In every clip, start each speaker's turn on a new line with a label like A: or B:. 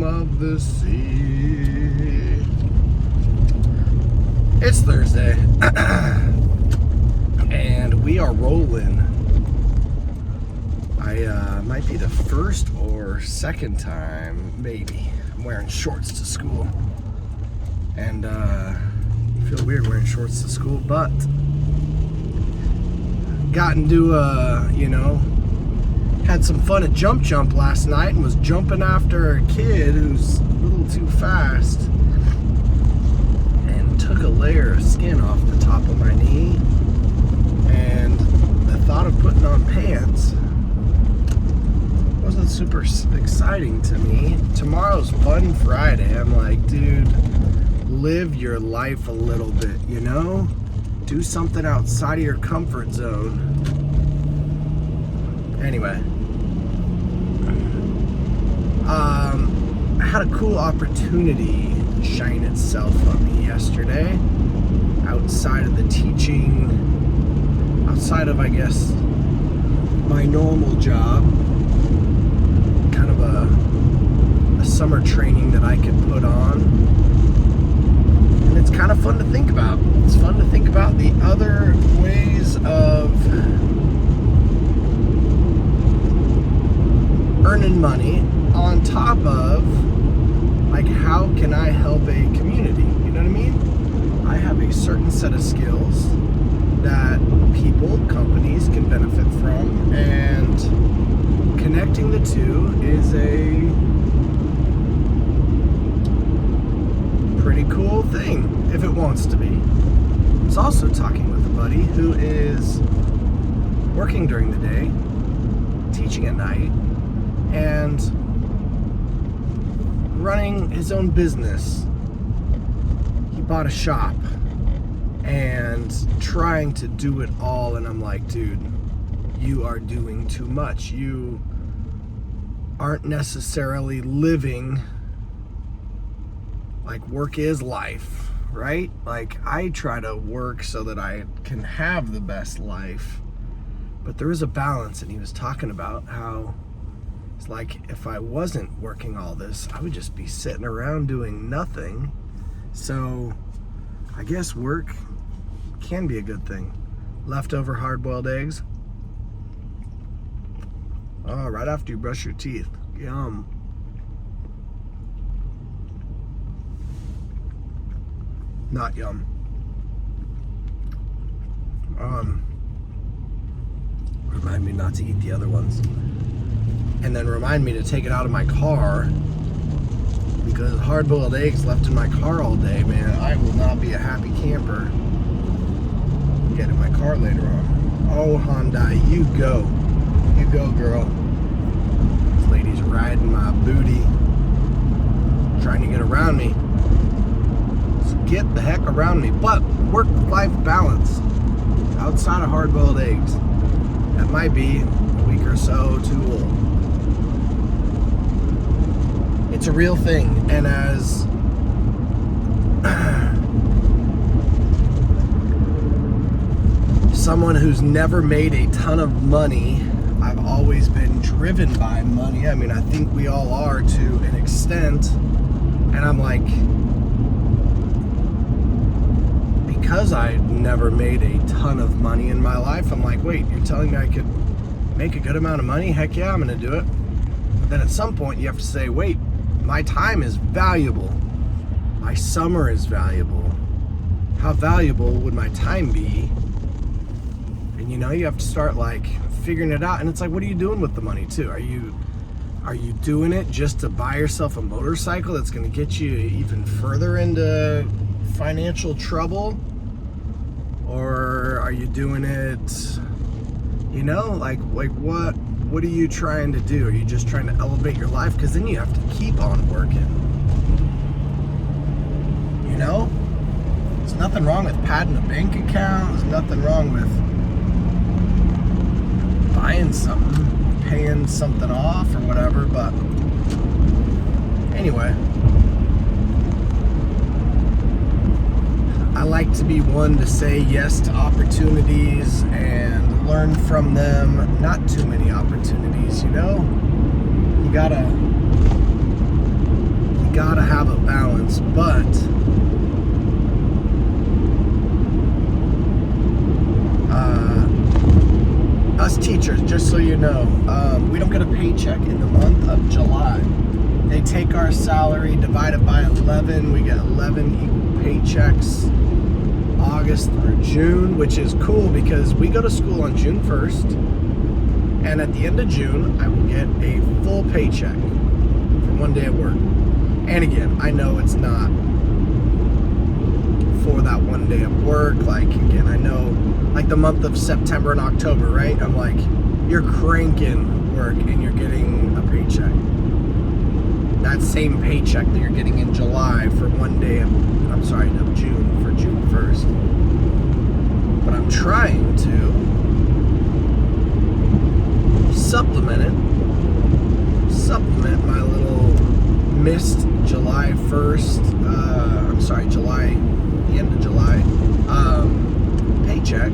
A: bottom of the sea. It's Thursday, and we are rolling. Might be the first or second time, maybe, I'm wearing shorts to school. And I feel weird wearing shorts to school, but got into, had some fun at jump last night and was jumping after a kid who's a little too fast and took a layer of skin off the top of my knee. And the thought of putting on pants wasn't super exciting to me. Tomorrow's Fun Friday. I'm like, dude, live your life a little bit, you know? Do something outside of your comfort zone. Anyway. I had a cool opportunity shine itself on me yesterday. Outside of the teaching, outside of, I guess, my normal job. Kind of a summer training that I could put on. And it's kind of fun to think about. It's fun to think about the other ways of earning money on top of, like, how can I help a community? You know what I mean? I have a certain set of skills that people, companies can benefit from, and connecting the two is a pretty cool thing if it wants to be. I was also talking with a buddy who is working during the day, teaching at night, and running his own business. He bought a shop and trying to do it all, and I'm like, dude, you are doing too much. You aren't necessarily living like work is life, right? Like, I try to work so that I can have the best life, but there is a balance. And he was talking about how it's like, if I wasn't working all this, I would just be sitting around doing nothing. So I guess work can be a good thing. Leftover hard-boiled eggs. Oh, right after you brush your teeth. Yum. Not yum. Remind me not to eat the other ones. And then remind me to take it out of my car, because hard-boiled eggs left in my car all day, man, I will not be a happy camper. Get in my car later on. Oh, Hyundai, you go. You go, girl. This lady's riding my booty, trying to get around me. So get the heck around me. But work-life balance outside of hard-boiled eggs, that might be a week or so too old. It's a real thing, and as someone who's never made a ton of money, I've always been driven by money. I mean, I think we all are to an extent, and I'm like, because I never made a ton of money in my life, I'm like, wait, you're telling me I could make a good amount of money? Heck yeah, I'm gonna do it. But then at some point you have to say, wait, my time is valuable. My summer is valuable. How valuable would my time be? And you have to start like figuring it out. And it's like, what are you doing with the money too? Are you doing it just to buy yourself a motorcycle that's going to get you even further into financial trouble? Or are you doing it, like what are you trying to do? Are you just trying to elevate your life? Because then you have to keep on working. There's nothing wrong with padding a bank account. There's nothing wrong with buying something, paying something off or whatever. But anyway, I like to be one to say yes to opportunities and learn from them. Not too many opportunities, You gotta gotta have a balance, but us teachers, just so you know, we don't get a paycheck in the month of July. They take our salary, divide it by 11, we get 11 equal paychecks August through June, which is cool because we go to school on June 1st, and at the end of June I will get a full paycheck for one day of work. And again, I know it's not for that one day of work. Like, again, I know, like the month of September and October, right? I'm like, you're cranking work and you're getting a paycheck. That same paycheck that you're getting in July for one day of June, for June 1st. But I'm trying to supplement my little missed July 1st, the end of July, paycheck.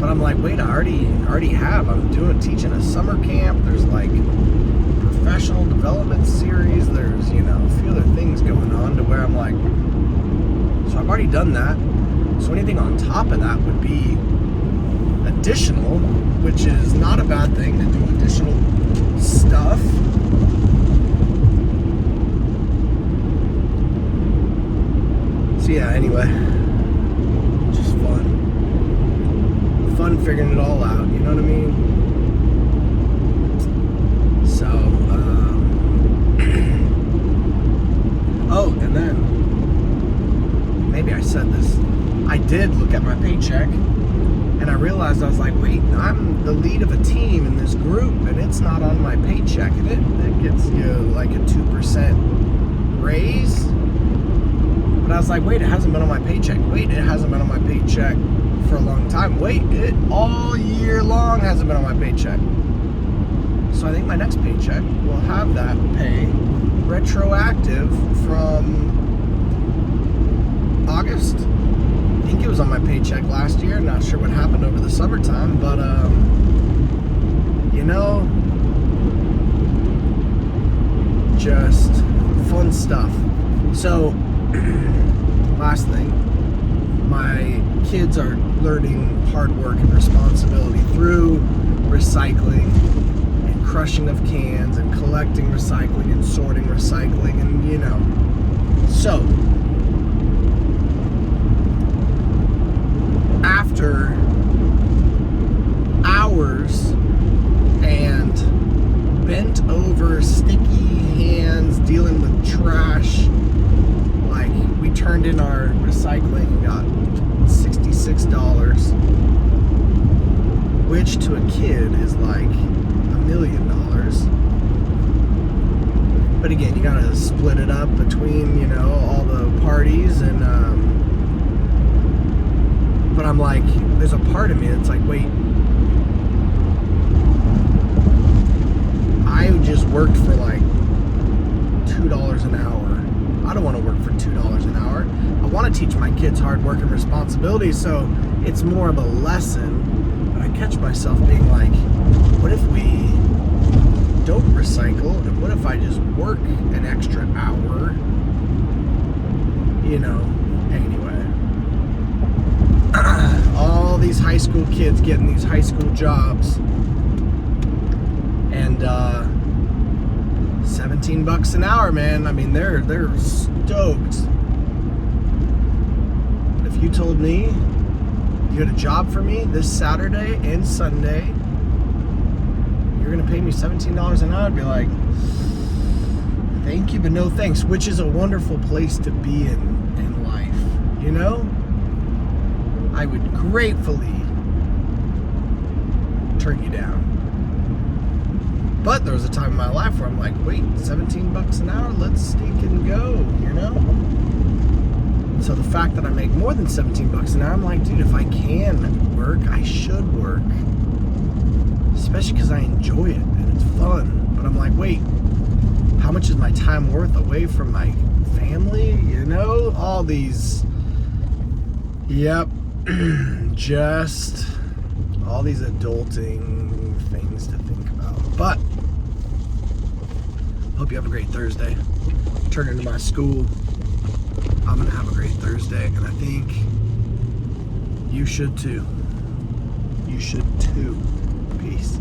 A: But I'm like, wait, I already have. I'm teaching a summer camp. There's like professional development series. There's, a few other things going on to where I'm like, so I've already done that. So anything on top of that would be additional, which is not a bad thing to do additional stuff. So yeah, anyway, just fun figuring it all out, you know what I mean? So, oh, and then, maybe I said this, I did look at my paycheck, and I realized, I was like, wait, I'm the lead of a team in this group, and it's not on my paycheck, and it gets you like a 2% raise. But I was like, wait, it hasn't been on my paycheck. Wait, it hasn't been on my paycheck for a long time. Wait, it all year long hasn't been on my paycheck. So I think my next paycheck will have that pay retroactive from August. I think it was on my paycheck last year. Not sure what happened over the summertime, but just fun stuff. So last thing, my kids are learning hard work and responsibility through recycling and crushing of cans and collecting recycling and sorting recycling, and so after hours and bent over sticky hands dealing with trash, like, we turned in our recycling and got $66, which to a kid is like $1 million. But again, you gotta split it up between, all the parties, and but I'm like, there's a part of me that's like, wait, I just worked for like $2 an hour. I don't want to work for $2 an hour. I want to teach my kids hard work and responsibility, so it's more of a lesson. But I catch myself being like, what if we don't recycle, and what if I just work an extra hour? Anyway. All these high school kids getting these high school jobs, and $17 an hour, man. I mean, they're stoked. If you told me you had a job for me this Saturday and Sunday, you're gonna pay me $17 an hour, I'd be like, thank you, but no thanks. Which is a wonderful place to be in life, I would gratefully turn you down. But there was a time in my life where I'm like, wait, $17 an hour, let's stink and go, So the fact that I make more than $17 an hour, I'm like, dude, if I can work, I should work. Especially because I enjoy it and it's fun. But I'm like, wait, how much is my time worth away from my family? All these, just all these adulting things to think about. But hope you have a great Thursday. Turn into my school. I'm going to have a great Thursday, and I think you should too. You should too. Peace.